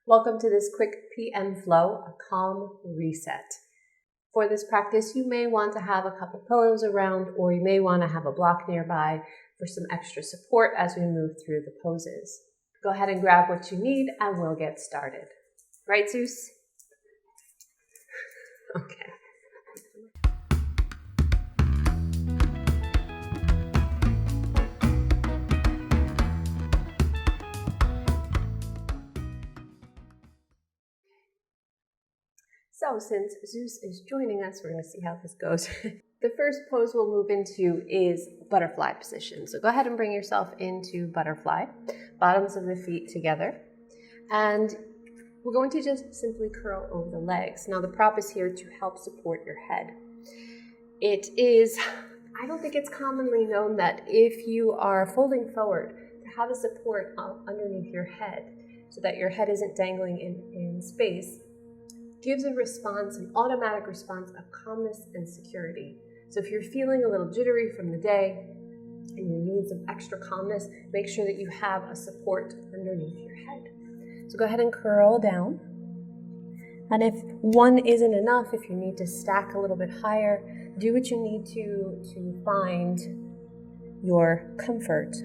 Welcome to this quick PM flow, a calm reset. For this practice, you may want to have a couple pillows around, or you may want to have a block nearby for some extra support as we move through the poses. Go ahead and grab what you need and we'll get started. Right, Zeus? Okay. So since Zeus is joining us, we're going to see how this goes. The first pose we'll move into is butterfly position. So go ahead and bring yourself into butterfly, bottoms of the feet together. And we're going to just simply curl over the legs. Now the prop is here to help support your head. I don't think it's commonly known that if you are folding forward, to have a support underneath your head so that your head isn't dangling in space, gives a response, an automatic response of calmness and security. So if you're feeling a little jittery from the day and you need some extra calmness, make sure that you have a support underneath your head. So go ahead and curl down. And if one isn't enough, if you need to stack a little bit higher, do what you need to find your comfort.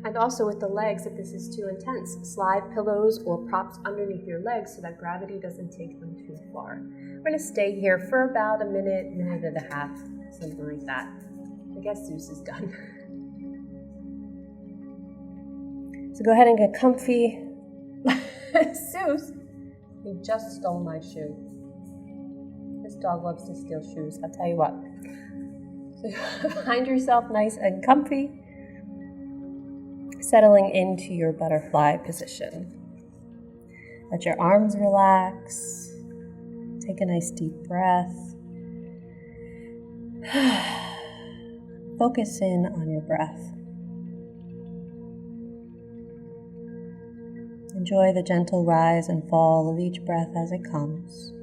And also with the legs, if this is too intense, slide pillows or props underneath your legs so that gravity doesn't take them too far. We're going to stay here for about a minute, minute and a half, something like that. I guess Zeus is done. So go ahead and get comfy. Zeus, you just stole my shoe. This dog loves to steal shoes, I'll tell you what. So find yourself nice and comfy, settling into your butterfly position. Let your arms relax. Take a nice deep breath. Focus in on your breath. Enjoy the gentle rise and fall of each breath as it comes.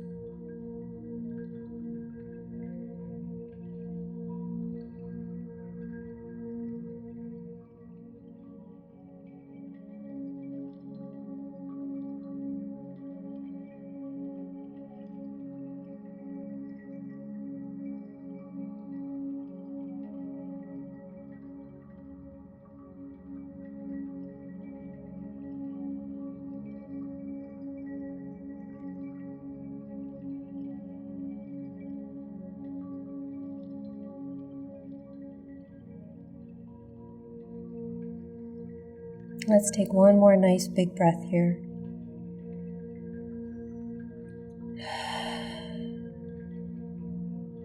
Let's take one more nice big breath here.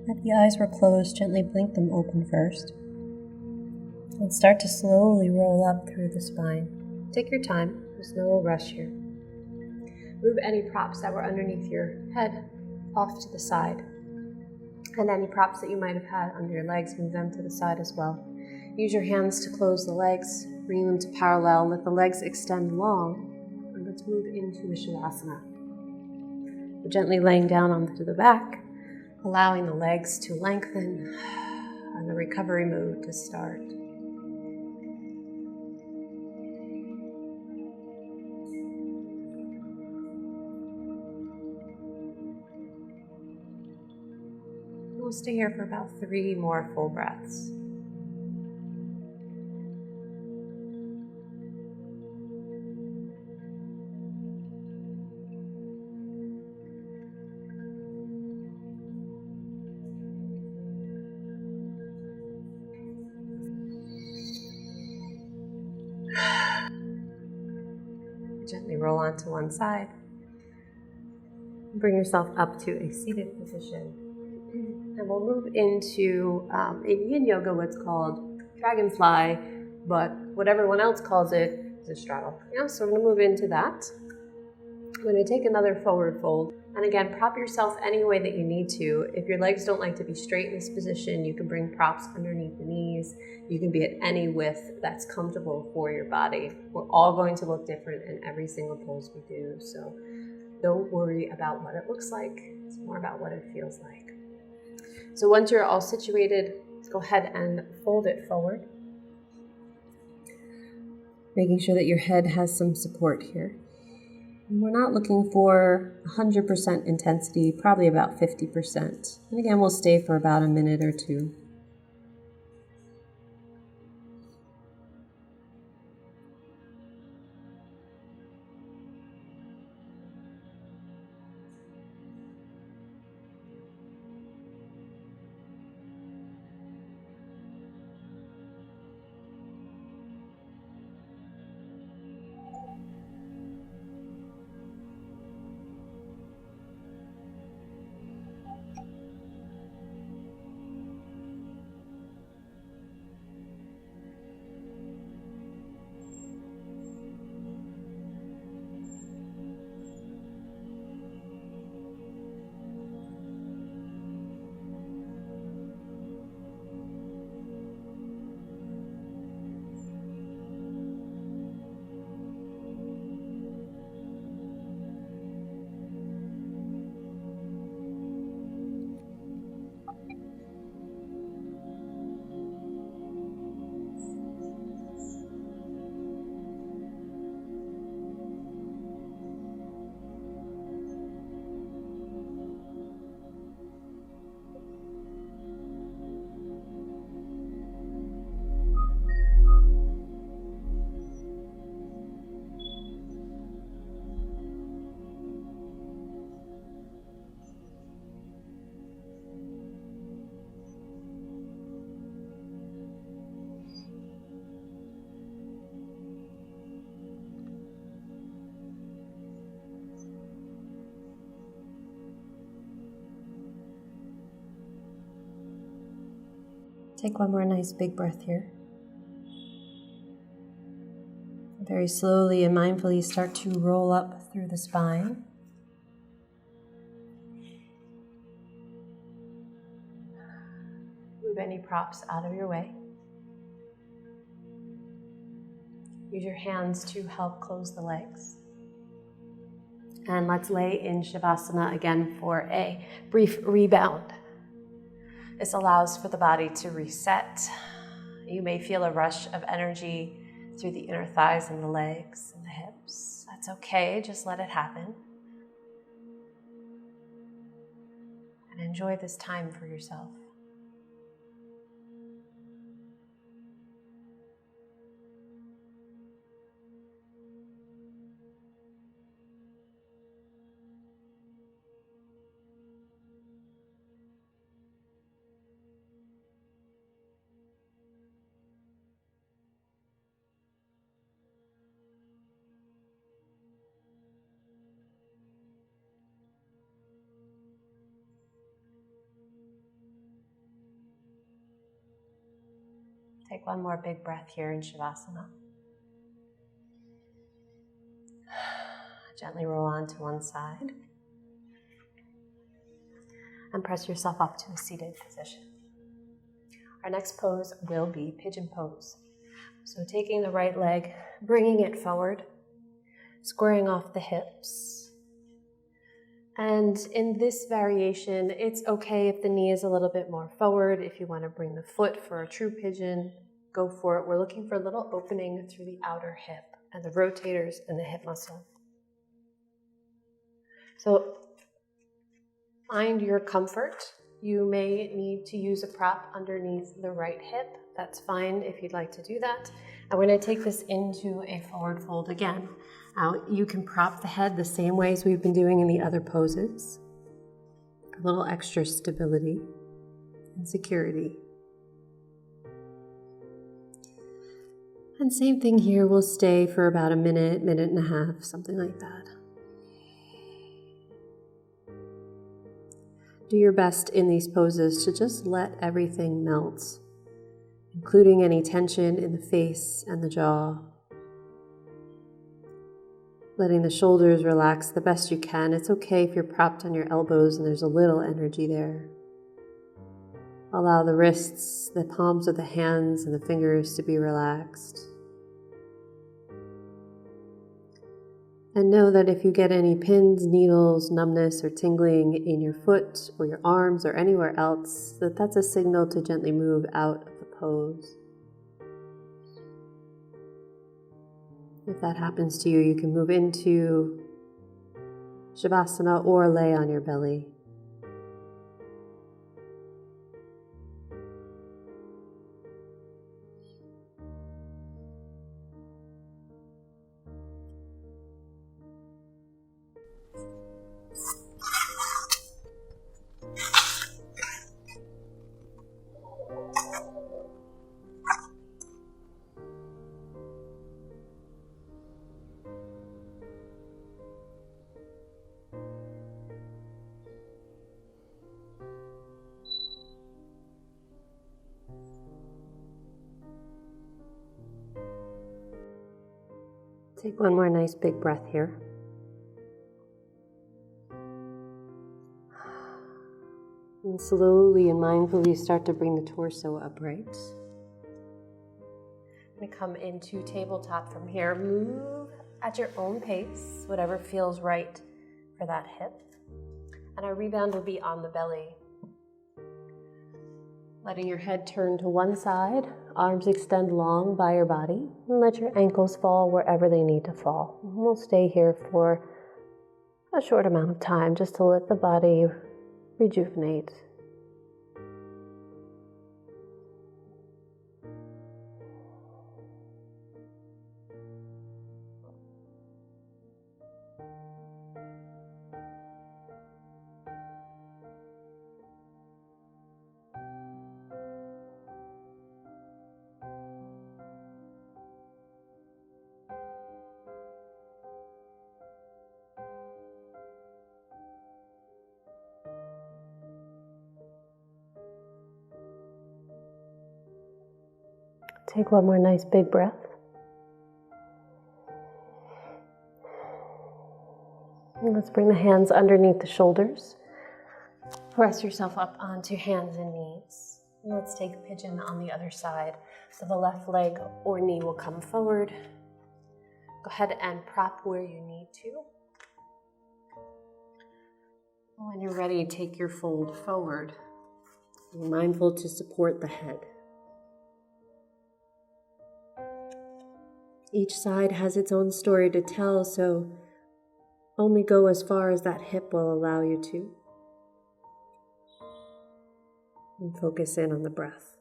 If the eyes were closed, gently blink them open first. And start to slowly roll up through the spine. Take your time, there's no rush here. Move any props that were underneath your head off to the side. And any props that you might have had under your legs, move them to the side as well. Use your hands to close the legs, bring them to parallel, let the legs extend long, and let's move into a shavasana. We're gently laying down onto the back, allowing the legs to lengthen and the recovery move to start. We'll stay here for about 3 more full breaths. Gently roll onto one side. Bring yourself up to a seated position. And we'll move into in yin yoga what's called dragonfly, but what everyone else calls it is a straddle. Yeah, so we're going to move into that. I'm going to take another forward fold. And again, prop yourself any way that you need to. If your legs don't like to be straight in this position, you can bring props underneath the knees. You can be at any width that's comfortable for your body. We're all going to look different in every single pose we do, so don't worry about what it looks like. It's more about what it feels like. So once you're all situated, let's go ahead and fold it forward, making sure that your head has some support here. And we're not looking for 100% intensity, probably about 50%. And again, we'll stay for about a minute or two. Take one more nice big breath here. Very slowly and mindfully start to roll up through the spine. Move any props out of your way. Use your hands to help close the legs. And let's lay in Shavasana again for a brief rebound. This allows for the body to reset. You may feel a rush of energy through the inner thighs and the legs and the hips. That's okay, just let it happen. And enjoy this time for yourself. Take one more big breath here in Shavasana. Gently roll on to one side. And press yourself up to a seated position. Our next pose will be pigeon pose. So taking the right leg, bringing it forward, squaring off the hips. And in this variation, it's okay if the knee is a little bit more forward. If you want to bring the foot for a true pigeon, go for it. We're looking for a little opening through the outer hip and the rotators and the hip muscle. So find your comfort. You may need to use a prop underneath the right hip. That's fine if you'd like to do that. And we're going to take this into a forward fold again. You can prop the head the same way as we've been doing in the other poses. A little extra stability and security. And same thing here, we'll stay for about a minute, minute and a half, something like that. Do your best in these poses to just let everything melt, including any tension in the face and the jaw. Letting the shoulders relax the best you can. It's okay if you're propped on your elbows and there's a little energy there. Allow the wrists, the palms of the hands and the fingers to be relaxed. And know that if you get any pins, needles, numbness, or tingling in your foot or your arms or anywhere else, that's a signal to gently move out of the pose. If that happens to you, you can move into Savasana, or lay on your belly. Take one more nice big breath here. And slowly and mindfully start to bring the torso upright. I'm going to come into tabletop from here. Move at your own pace, whatever feels right for that hip. And our rebound will be on the belly. Letting your head turn to one side, arms extend long by your body, and let your ankles fall wherever they need to fall. And we'll stay here for a short amount of time just to let the body rejuvenate. Take one more nice big breath. And let's bring the hands underneath the shoulders. Press yourself up onto hands and knees. And let's take pigeon on the other side. So the left leg or knee will come forward. Go ahead and prop where you need to. When you're ready, take your fold forward. Be mindful to support the head. Each side has its own story to tell, so only go as far as that hip will allow you to. And focus in on the breath.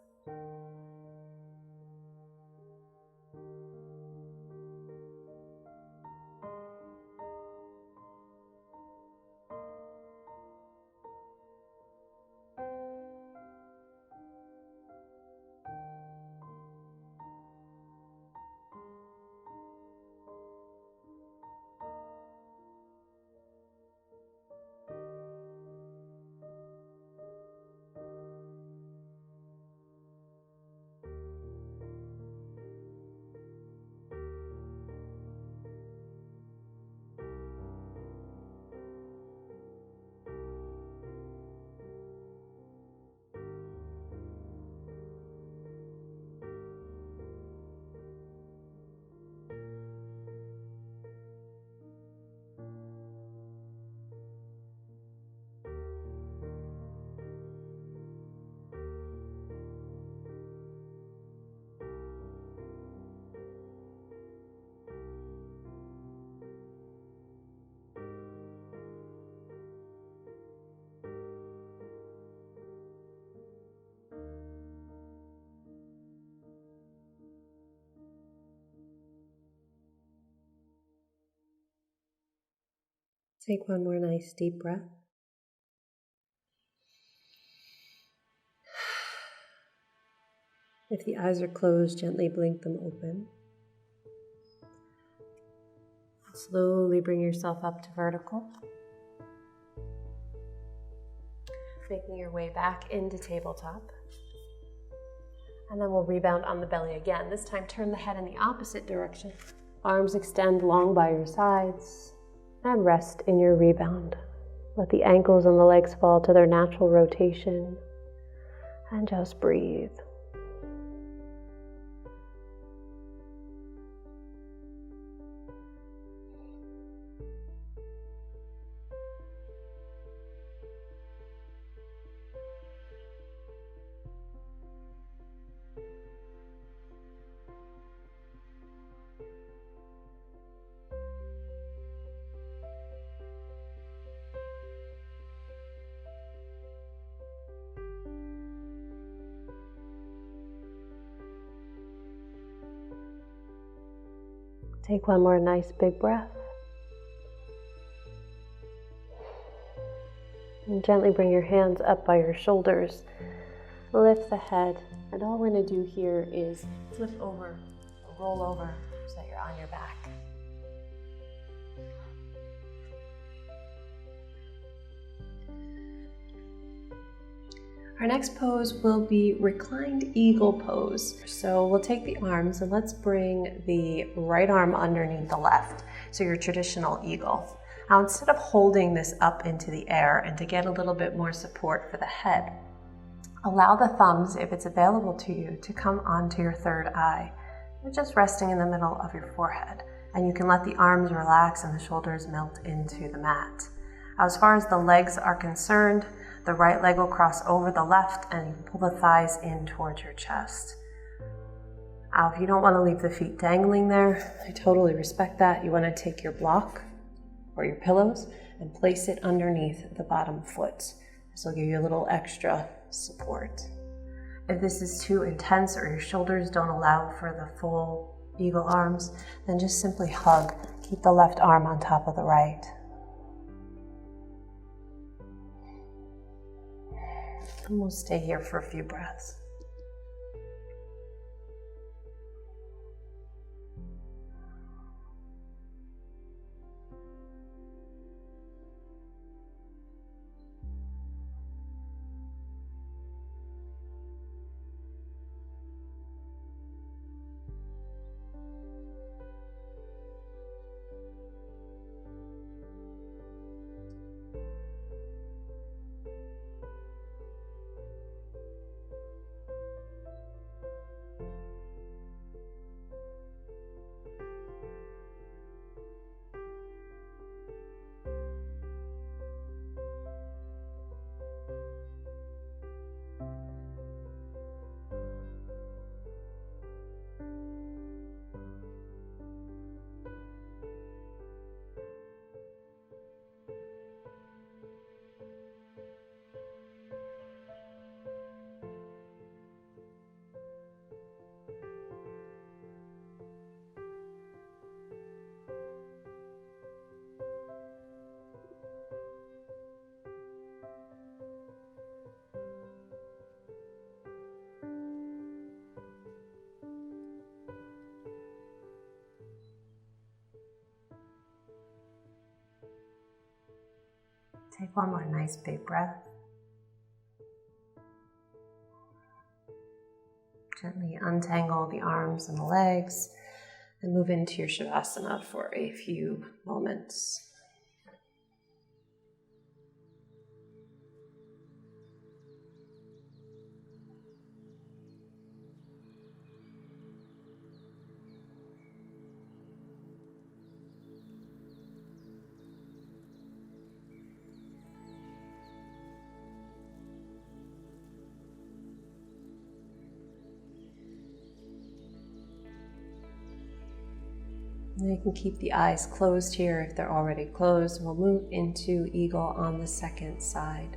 Take one more nice deep breath. If the eyes are closed, gently blink them open. Slowly bring yourself up to vertical. Making your way back into tabletop. And then we'll rebound on the belly again. This time turn the head in the opposite direction. Arms extend long by your sides. And rest in your rebound. Let the ankles and the legs fall to their natural rotation. And just breathe. Take one more nice big breath. And gently bring your hands up by your shoulders. Lift the head. And all we're going to do here is flip over, roll over so that you're on your back. Our next pose will be reclined eagle pose. So we'll take the arms and let's bring the right arm underneath the left. So your traditional eagle. Now instead of holding this up into the air and to get a little bit more support for the head, allow the thumbs, if it's available to you, to come onto your third eye. They're just resting in the middle of your forehead. And you can let the arms relax and the shoulders melt into the mat. As far as the legs are concerned, the right leg will cross over the left and you pull the thighs in towards your chest. Now, if you don't want to leave the feet dangling there, I totally respect that. You want to take your block or your pillows and place it underneath the bottom foot. This will give you a little extra support. If this is too intense or your shoulders don't allow for the full eagle arms, then just simply hug. Keep the left arm on top of the right. And we'll stay here for a few breaths. Take one more nice big breath. Gently untangle the arms and the legs and move into your savasana for a few moments. And you can keep the eyes closed here if they're already closed. We'll move into eagle on the second side.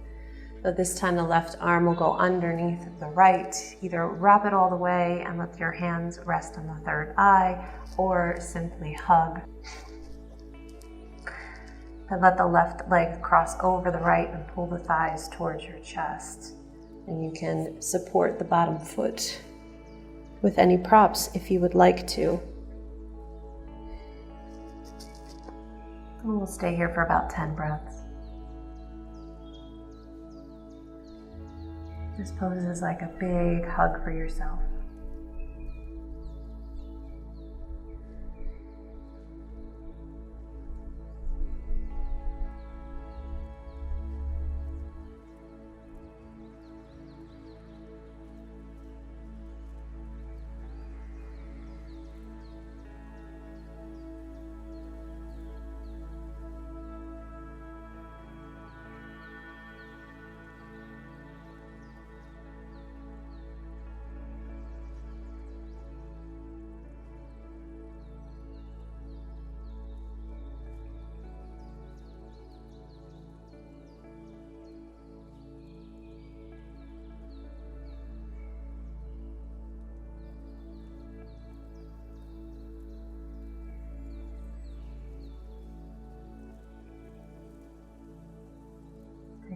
So this time the left arm will go underneath the right. Either wrap it all the way and let your hands rest on the third eye, or simply hug. And let the left leg cross over the right and pull the thighs towards your chest. And you can support the bottom foot with any props if you would like to. And we'll stay here for about 10 breaths. This pose is like a big hug for yourself.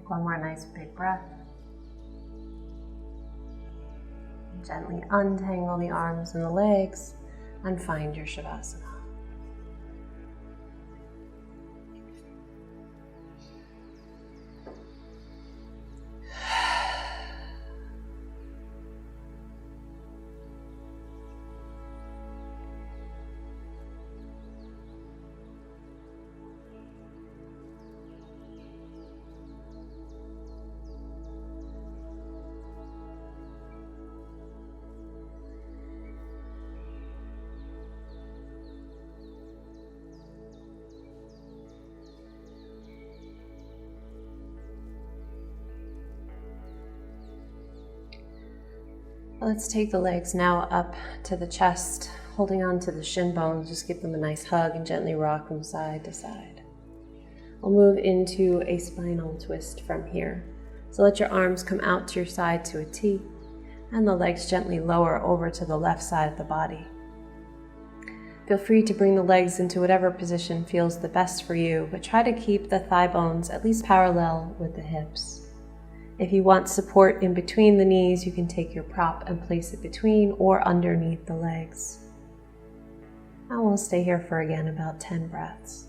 Take one more nice big breath. Gently untangle the arms and the legs and find your Shavasana. Let's take the legs now up to the chest, holding on to the shin bones. Just give them a nice hug and gently rock them side to side. We'll move into a spinal twist from here. So let your arms come out to your side to a T, and the legs gently lower over to the left side of the body. Feel free to bring the legs into whatever position feels the best for you, but try to keep the thigh bones at least parallel with the hips. If you want support in between the knees, you can take your prop and place it between or underneath the legs. And we'll stay here for again about 10 breaths.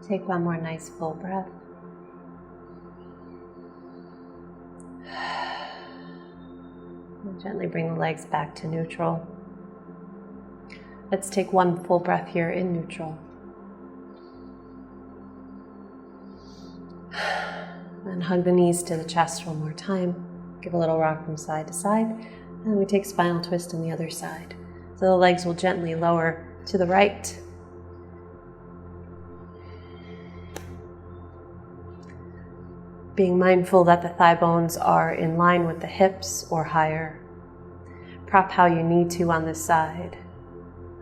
Take one more nice full breath. And gently bring the legs back to neutral. Let's take one full breath here in neutral. And hug the knees to the chest one more time. Give a little rock from side to side. And then we take spinal twist on the other side. So the legs will gently lower to the right. Being mindful that the thigh bones are in line with the hips or higher. Prop how you need to on this side,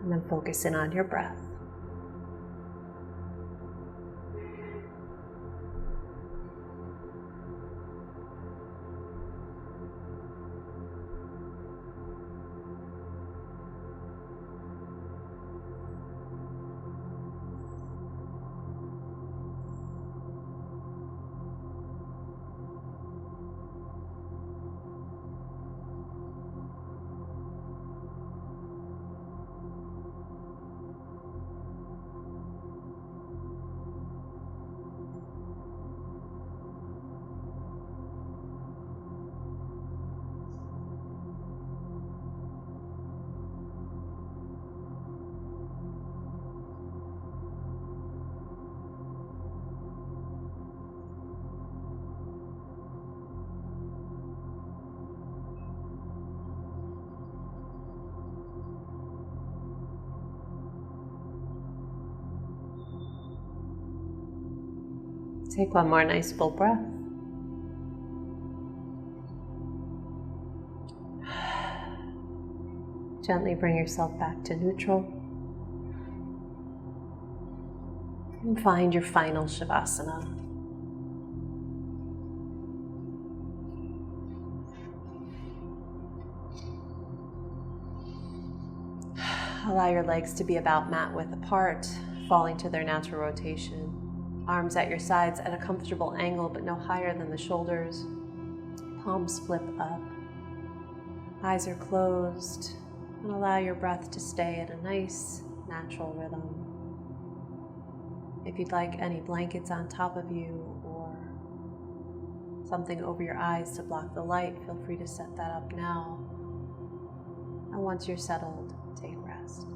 and then focus in on your breath. Take one more nice full breath. Gently bring yourself back to neutral. And find your final Shavasana. Allow your legs to be about mat width apart, falling to their natural rotation. Arms at your sides at a comfortable angle, but no higher than the shoulders. Palms flip up. Eyes are closed. And allow your breath to stay at a nice, natural rhythm. If you'd like any blankets on top of you or something over your eyes to block the light, feel free to set that up now. And once you're settled, take rest.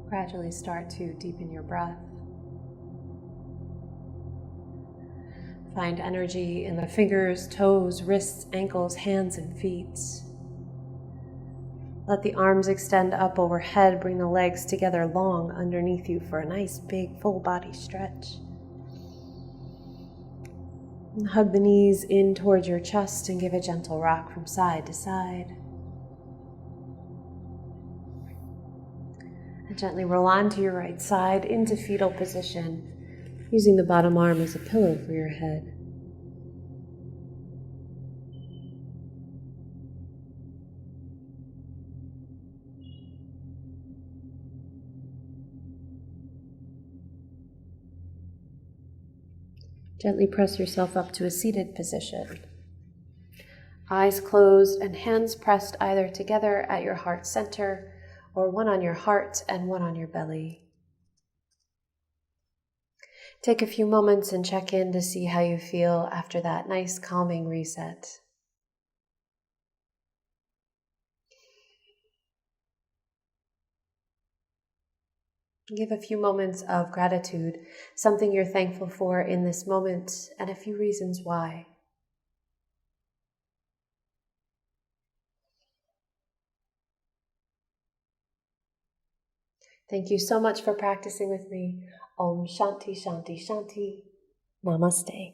Gradually start to deepen your breath. Find energy in the fingers, toes, wrists, ankles, hands, and feet. Let the arms extend up overhead. Bring the legs together long underneath you for a nice big full body stretch. And hug the knees in towards your chest and give a gentle rock from side to side. And gently roll onto your right side into fetal position, using the bottom arm as a pillow for your head. Gently press yourself up to a seated position. Eyes closed and hands pressed either together at your heart center or one on your heart and one on your belly. Take a few moments and check in to see how you feel after that nice calming reset. Give a few moments of gratitude, something you're thankful for in this moment, and a few reasons why. Thank you so much for practicing with me. Om Shanti Shanti Shanti. Namaste.